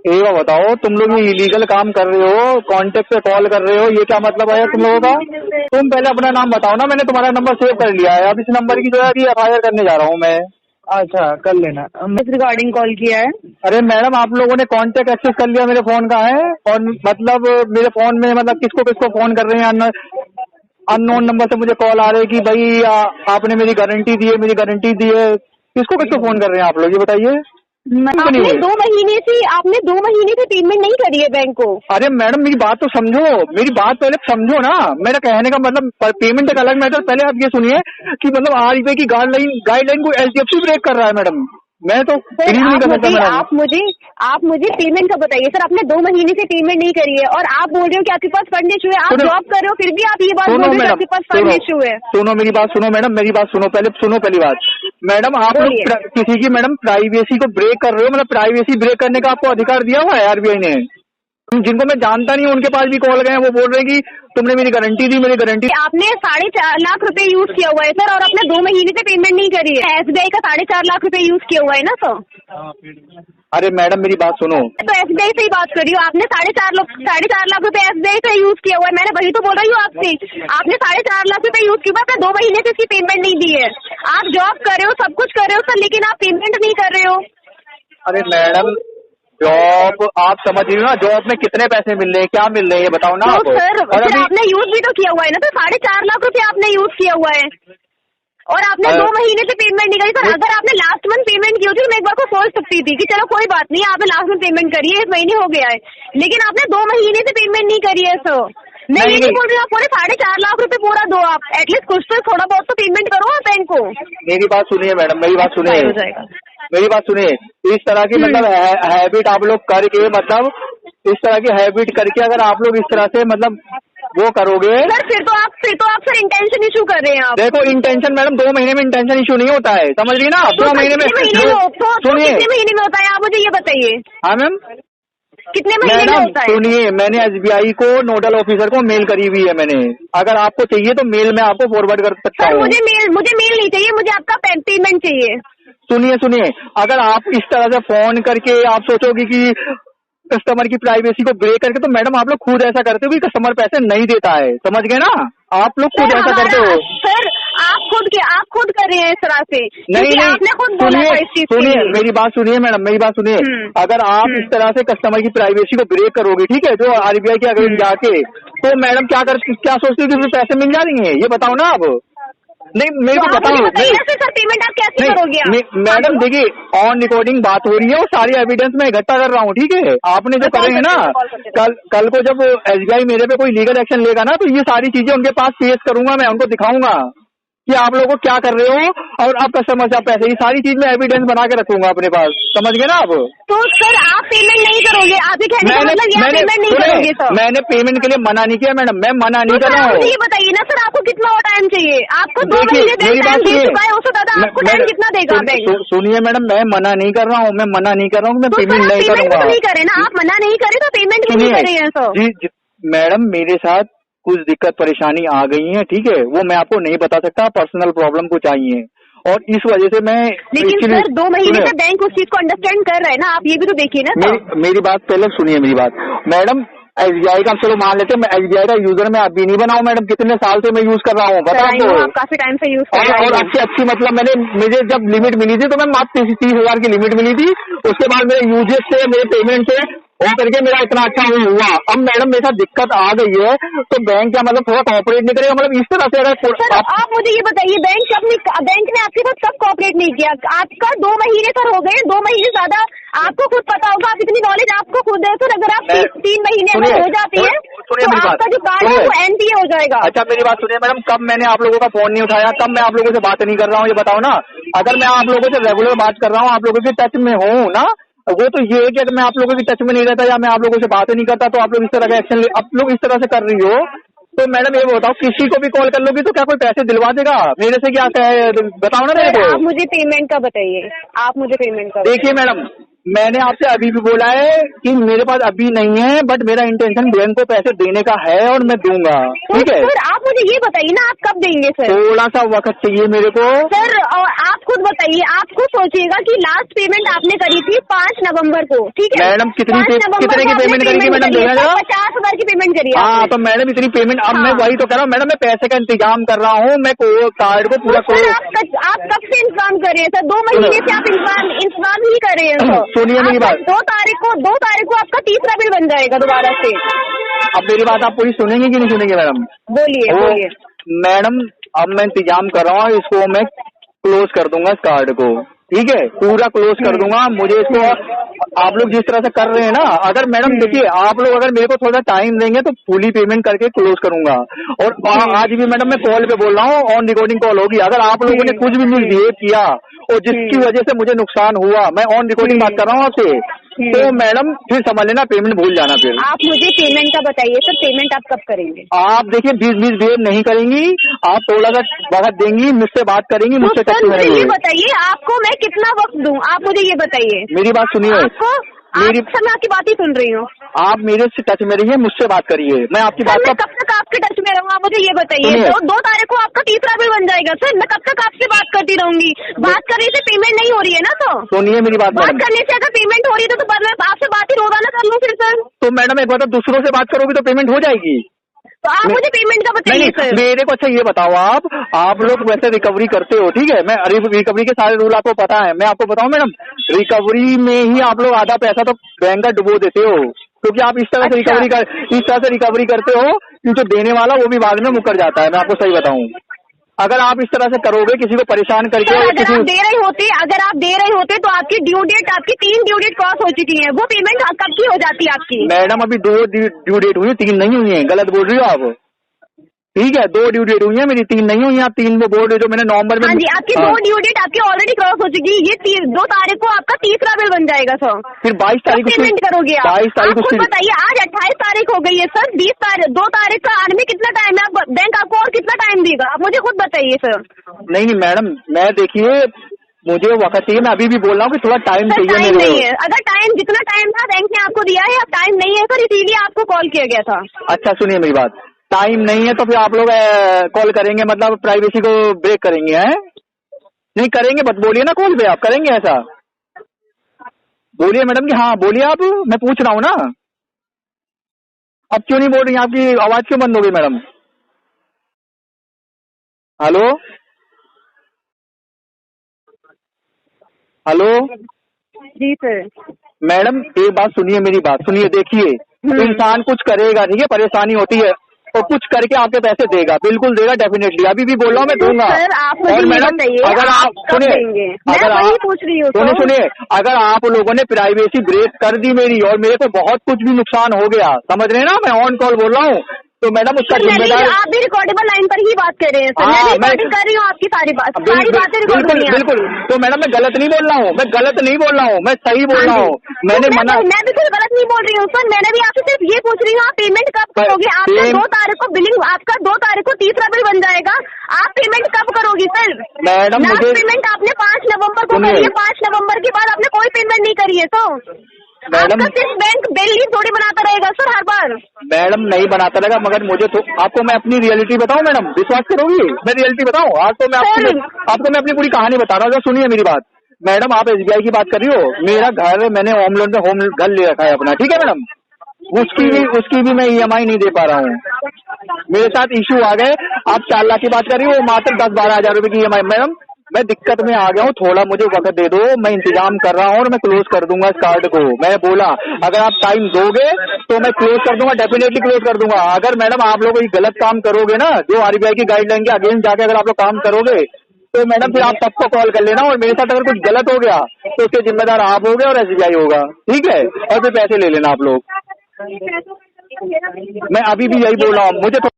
एक बार बताओ, तुम लोग ये इलीगल काम कर रहे हो, कांटेक्ट पे कॉल कर रहे हो, ये क्या मतलब है तुम लोगों का? तुम पहले अपना नाम बताओ ना, मैंने तुम्हारा नंबर सेव कर लिया है, अब इस नंबर की जो है अभी FIR करने जा रहा हूँ मैं। अच्छा, कर लेना। किस रिगार्डिंग कॉल किया है? अरे मैडम, आप लोगों ने कांटेक्ट एक्सेस कर लिया मेरे फोन का है, और मतलब मेरे फोन में मतलब किसको किसको फोन कर रहे हैं, अननोन नंबर से मुझे कॉल आ रही है कि भाई आपने मेरी गारंटी दी है, मेरी गारंटी दी है। किसको किसको फोन कर रहे हैं आप लोग, ये बताइए। आपने 2 महीने से पेमेंट नहीं करी है बैंक को। अरे मैडम, मेरी बात तो समझो, मेरी बात पहले समझो ना। मेरा कहने का मतलब पेमेंट एक अलग मैटर, पहले आप ये सुनिए कि मतलब RBI की गाइडलाइन को HDFC ब्रेक कर रहा है मैडम। मैं तो सर, आप मुझे पेमेंट का बताइए। सर, आपने 2 महीने से पेमेंट नहीं करी है और आप बोल रहे हो कि आपके पास फंड इशू है। आप जॉब कर रहे हो, फिर भी आप ये बात बोल रहे हो आपके पास फंड इशू है। सुनो मेरी बात, सुनो मैडम, मेरी बात सुनो, पहले सुनो पहली बात। मैडम, आप लोग किसी की मैडम प्राइवेसी को ब्रेक कर रहे हो, मतलब प्राइवेसी ब्रेक करने का आपको अधिकार दिया हुआ है RBI ने। जिनको मैं जानता नहीं हूँ उनके पास भी कॉल गए, वो बोल रहे हैं कि तुमने मेरी गारंटी दी, मेरी गारंटी। आपने 4.5 लाख रुपए यूज किया हुआ है सर, और आपने 2 महीने से पेमेंट नहीं करी है। SBI का 4.5 लाख रुपए यूज किया हुआ है ना सर। अरे मैडम, मेरी बात सुनो। तो SBI से ही बात कर रही हूँ। आपने 4.5 लाख रुपए SBI से यूज किया हुआ है। मैंने वही तो बोल रही हूँ आपसे। आपने 4.5 लाख रुपए यूज किया, आपने 2 महीने से इसकी पेमेंट नहीं दी है। आप जॉब कर रहे हो, सब कुछ कर रहे हो सर, लेकिन आप पेमेंट नहीं कर रहे हो। अरे मैडम, जॉब आप समझ रही हो ना, जॉब में कितने पैसे मिल रहे हैं, क्या मिल रहे हैं, ये बताओ ना आप। सर, फिर आपने यूज भी तो किया हुआ है ना। तो 4.5 लाख रुपए आपने यूज किया हुआ है और आपने 2 महीने से पेमेंट नहीं करी। सर, अगर आपने लास्ट मंथ पेमेंट की होती तो मैं एक बार को सोच सकती थी कि चलो कोई बात नहीं, आपने लास्ट मंथ पेमेंट करी है, 1 महीने हो गया है, लेकिन आपने 2 महीने से पेमेंट नहीं करी है सर। मैं ये नहीं बोल रही हूँ आप पूरे 4.5 लाख रुपए पूरा दो। आप एटलीस्ट कुछ तो थोड़ा बहुत तो पेमेंट करो आप बैंक को। मेरी बात सुनिए मैडम, मेरी बात सुनिए, मेरी बात सुनिए। इस तरह की मतलब हैबिट आप लोग करके, मतलब इस तरह की हैबिट करके अगर आप लोग इस तरह से मतलब वो करोगे सर, फिर तो आप सर इंटेंशन इशू कर रहे हैं आप। देखो, इंटेंशन मैडम 2 महीने में इंटेंशन इशू नहीं होता है, समझ रही है ना। 2 महीने में सुनिए, कितने महीने में होता है, आप मुझे ये बताइए। हाँ मैम, कितने महीने में होता है? सुनिए, मैंने SBI को नोडल ऑफिसर को मेल करी हुई है मैंने। अगर आपको चाहिए तो मेल में आपको फॉरवर्ड कर सकता हूँ। मुझे मेल नहीं चाहिए, मुझे आपका पेमेंट चाहिए। सुनिए, अगर आप इस तरह से फोन करके आप सोचोगे कि कस्टमर की प्राइवेसी को ब्रेक करके, तो मैडम आप लोग खुद ऐसा करते हो कि कस्टमर पैसे नहीं देता है, समझ गए ना। आप लोग खुद ऐसा करते हो सर। आप खुद कर रहे हैं इस तरह से। नहीं, आपने खुद बोला था इस चीज। सुनिए मेरी बात, सुनिए मैडम, मेरी बात सुनिए। अगर आप इस तरह से कस्टमर की प्राइवेसी को ब्रेक करोगे, ठीक है, जो RBI के अगेंस्ट जाके, तो मैडम क्या सोचते हो कि पैसे मिल जाएंगे, ये बताओ ना आप। नहीं, मेरे को बताओ सर, पेमेंट आप कैसे करोगे? मैडम देखिए, ऑन रिकॉर्डिंग बात हो रही है और सारी एविडेंस मैं इकट्ठा कर रहा हूँ, ठीक है। आपने जो करे है ना, कल को जब SBI मेरे पे कोई लीगल एक्शन लेगा ना, तो ये सारी चीजें उनके पास पेश करूंगा, मैं उनको दिखाऊंगा कि आप लोगों को क्या कर रहे हो और आप कस्टमर से पैसे, ये सारी चीज मैं एविडेंस बना के रखूंगा अपने पास, समझ गए ना आप। तो सर, आप पेमेंट नहीं करोगे? आप ही कहने का मतलब ये पेमेंट नहीं करोगे सर? मैंने पेमेंट के लिए मना नहीं किया मैडम, मैं मना नहीं कर रहा हूँ। ये बताइए ना सर, आपको कितना और टाइम चाहिए? आपको 2 महीने टाइम दे चुका है, उससे ज्यादा आपको टाइम कितना देगा बैंक? सुनिए मैडम, मैं मना नहीं कर रहा हूँ, मैं मना नहीं कर रहा हूँ, मैं पेमेंट नहीं करूँगा। नहीं करे ना आप, मना नहीं करे तो पेमेंट क्यों नहीं करे हैं सर? जी मैडम, मेरे साथ कुछ दिक्कत परेशानी आ गई है, ठीक है, वो मैं आपको नहीं बता सकता, पर्सनल प्रॉब्लम कुछ आई है और इस वजह से मैं। लेकिन सर, 2 महीने से बैंक उस चीज को अंडरस्टैंड कर रहा है ना, आप ये भी तो देखिए ना। मेरी बात पहले सुनिए, मेरी बात मैडम। SBI का चलो मान लेते हैं, मैं SBI का यूजर मैं अभी नहीं बनाऊं मैडम, कितने साल से मैं यूज कर रहा हूँ बता दो। आप काफी टाइम से यूज कर रहे हैं। और अच्छी मतलब मुझे जब लिमिट मिली थी तो मैं मात्र 30,000 की लिमिट मिली थी। उसके बाद मेरे यूजेस से, मेरे पेमेंट से वो करके मेरा इतना अच्छा हुआ। अब मैडम मेरे साथ दिक्कत आ गई है तो बैंक क्या मतलब थोड़ा कॉपरेट नहीं करेगा, मतलब इस तरह से अगर आप मुझे ये बताइए, बैंक ने आपके साथ कब कॉपरेट नहीं किया? आपका 2 महीने सर हो गए, 2 महीने ज्यादा आपको खुद पता होगा, आप इतनी नॉलेज आपको खुद है सर। अगर आप 3 महीने में हो जाती है तो आपका जो कार्ड है वो NPA हो जाएगा। अच्छा मेरी बात सुनिए मैडम, कब मैंने आप लोगों का फोन नहीं उठाया, कब मैं आप लोगों से बात नहीं कर रहा हूँ, ये बताओ ना। अगर मैं आप लोगों से रेगुलर बात कर रहा हूँ, आप लोगों के टच में हूँ ना, वो तो ये है कि अगर मैं आप लोगों के टच में नहीं रहता या मैं आप लोगों से बात नहीं करता तो आप लोग इस तरह का एक्शन आप लोग इस तरह से कर रही हो, तो मैडम ये बताओ, किसी को भी कॉल कर लोगी तो क्या कोई पैसे दिलवा देगा मेरे से? क्या बताओ ना मेरे को। आप मुझे पेमेंट का बताइए, आप मुझे पेमेंट का। देखिए मैडम, मैंने आपसे अभी भी बोला है कि मेरे पास अभी नहीं है, बट मेरा इंटेंशन बैंक को पैसे देने का है और मैं दूंगा, ठीक है। सर आप मुझे ये बताइए ना, आप कब देंगे सर? थोड़ा सा वक्त चाहिए मेरे को सर। और आप खुद बताइए, आप खुद सोचिएगा कि लास्ट पेमेंट आपने करी थी 5 नवंबर को, ठीक है मैडम। कितने की पेमेंट करेंगी मैडम? 50,000 की पेमेंट करी है। हाँ तो मैडम इतनी पेमेंट, अब मैं वही तो कह रहा हूँ मैडम, मैं पैसे का इंतजाम कर रहा हूँ, मैं कार्ड को पूरा सर आप कब से इंतजाम कर रहे हैं सर? 2 महीने से आप इंतजाम ही कर रहे हैं सर। सुनिए मेरी बात, 2 तारीख को आपका तीसरा बिल बन जाएगा दोबारा से। अब मेरी बात आप पूरी सुनेंगे कि नहीं सुनेंगे मैडम? बोलिए। मैडम अब मैं इंतजाम कर रहा हूँ, इसको मैं क्लोज कर दूंगा इस कार्ड को, ठीक है, पूरा क्लोज कर दूंगा। मुझे इसको आप लोग जिस तरह से कर रहे हैं ना, अगर मैडम देखिए आप लोग अगर मेरे को थोड़ा टाइम देंगे तो फुली पेमेंट करके क्लोज करूंगा। और आज भी मैडम मैं कॉल पे बोल रहा हूँ, ऑन रिकॉर्डिंग कॉल होगी। अगर आप लोगों ने कुछ भी मिसबिहेव किया और जिसकी वजह से मुझे नुकसान हुआ, मैं ऑन रिकॉर्डिंग बात कर रहा हूँ आपसे, तो मैडम फिर समझ लेना, पेमेंट भूल जाना। फिर आप मुझे पेमेंट का बताइए सर, पेमेंट आप कब करेंगे? आप देखिए 20 बिहेव नहीं करेंगी, आप थोड़ा सा वक्त देंगी, मुझसे बात करेंगी, मुझसे तो सर मुझे ये बताइए, आपको मैं कितना वक्त दूं? आप मुझे ये बताइए। मेरी बात सुनिए, सर मैं आपकी बात ही सुन रही हूँ। आप मेरे से टच में रहिए, मुझसे बात करिए, मैं आपकी बात कब तक आपके टच में रहूंगा? मुझे ये बताइए। 2 तारीख को आपका तीसरा बिल बन जाएगा सर, मैं कब तक आपसे बात करती रहूंगी? बात करने से पेमेंट नहीं हो रही है ना, तो सुनिए मेरी बात करने से अगर पेमेंट हो रही है तो मैं आपसे बात ही रोजाना कर लूँ फिर सर? तो मैडम एक बात, दूसरों से बात करोगी तो पेमेंट हो जाएगी। तो आप मुझे पेमेंट का बताइए सर। मेरे को अच्छा ये बताओ, आप लोग वैसे रिकवरी करते हो, ठीक है, मैं रिकवरी के सारे रूल आपको पता है। मैं आपको बताऊं मैडम, रिकवरी में ही आप लोग आधा पैसा तो बैंक का डुबो देते हो, क्योंकि आप इस तरह से रिकवरी करते हो कि जो देने वाला वो भी बाद में मुकर जाता है। मैं आपको सही बताऊं, अगर आप इस तरह से करोगे किसी को परेशान करके, अगर आप दे रहे होते तो आपकी ड्यू डेट, आपकी 3 ड्यू डेट क्रॉस हो चुकी है, वो पेमेंट कब की हो जाती है आपकी? मैडम अभी 2 ड्यू डेट हुई है, 3 नहीं हुई है, गलत बोल रही हो आप, ठीक है। 2 ड्यू डेट हुई है मेरी, 3 नहीं हुई है। आप 3 वो बोल रहे जो मैंने नवंबर में। हाँ जी, आपकी 2 ड्यू डेट आपकी ऑलरेडी क्रॉस हो चुकी है। ये 2 तारीख को आपका तीसरा बिल बन जाएगा सर। फिर 22 तारीख को पेमेंट करोगे आप? 22 तारीख को बताइए, आज 28 तारीख हो गई है सर, 2 तारीख का आने में कितना टाइम है? बैंक आपको और कितना टाइम देगा? आप मुझे खुद बताइए सर। नहीं मैडम, मैं देखिए मुझे वक्त चाहिए, मैं अभी भी बोल रहा हूँ कि थोड़ा टाइम चाहिए। टाइम नहीं है, अगर जितना टाइम था बैंक ने आपको दिया है, अब टाइम नहीं है सर, इसीलिए आपको कॉल किया गया था। अच्छा सुनिए मेरी बात, टाइम नहीं है तो फिर आप लोग कॉल करेंगे, मतलब प्राइवेसी को ब्रेक करेंगे हैं? नहीं करेंगे, बस बोलिए ना, कॉल पे आप करेंगे ऐसा? बोलिए मैडम कि हाँ बोलिए आप, मैं पूछ रहा हूँ ना। अब क्यों नहीं बोल रही, आपकी आवाज क्यों बंद हो गई मैडम? हेलो हेलो जी सर। मैडम एक बात सुनिए, मेरी बात सुनिए, देखिए इंसान कुछ करेगा, ठीक है, परेशानी होती है, और कुछ करके आपके पैसे देगा, बिल्कुल देगा डेफिनेटली, अभी भी बोल रहा हूँ मैं दूंगा। और मैडम अगर आप सुनिए, अगर आप लोगों ने प्राइवेसी ब्रेक कर दी मेरी, और मेरे को बहुत कुछ भी नुकसान हो गया, समझ रहे हैं ना, मैं ऑन कॉल बोल रहा हूँ, तो मैडम उसका जिम्मेदार। आप भी रिकॉर्डेबल लाइन पर ही बात कर रहे हैं सर। मैं रिकॉर्डिंग कर रही हूँ आपकी सारी बातें रिकॉर्ड हो रही हैं। बिल्कुल, तो मैडम मैं गलत नहीं बोल रहा हूँ, मैं सही बोल रहा हूँ। मैं भी कुछ गलत नहीं बोल रही हूँ सर, मैंने भी आपसे सिर्फ ये पूछ रही हूँ, आप पेमेंट कब करोगे? आपका 2 तारीख को बिलिंग, आपका 2 तारीख को तीसरा बिल बन जाएगा, आप पेमेंट कब करोगी सर? मैडम मुझे पेमेंट आपने 5 नवंबर को करी है, 5 नवंबर के बाद आपने कोई पेमेंट नहीं करी है, तो मैडम सिर्फ बैंक बिल ही थोड़ी बनाता रहेगा सर हर बार। मैडम नहीं बनाता रहेगा, मगर मुझे तो आपको मैं अपनी रियलिटी बताऊं मैडम, विश्वास करोगी? मैं रियलिटी बताऊं आज तो मैं आपको मैं अपनी पूरी कहानी बता रहा हूँ। सुनिए मेरी बात मैडम, आप SBI की बात कर रही हो, मेरा घर मैंने होम लोन पे घर ले रखा है अपना, ठीक है मैडम, उसकी भी मैं EMI नहीं दे पा रहा हूँ, मेरे साथ इश्यू आ गए। आप 4 लाख की बात कर रही हो, मात्र 10-12 हजार रुपए की EMI। मैडम मैं दिक्कत में आ गया हूँ, थोड़ा मुझे वक्त दे दो, मैं इंतजाम कर रहा हूँ और मैं क्लोज कर दूंगा इस कार्ड को। मैं बोला अगर आप टाइम दोगे तो मैं क्लोज कर दूंगा, डेफिनेटली क्लोज कर दूंगा। अगर मैडम आप लोग कोई गलत काम करोगे ना, जो RBI की गाइडलाइन के अगेंस्ट जाके अगर आप लोग काम करोगे, तो मैडम फिर आप सबको कॉल कर लेना, और मेरे साथ अगर कुछ गलत हो गया तो उसके जिम्मेदार आप होगे और SBI होगा, ठीक है, और फिर पैसे ले लेना आप लोग। मैं अभी भी यही बोल रहा हूँ, मुझे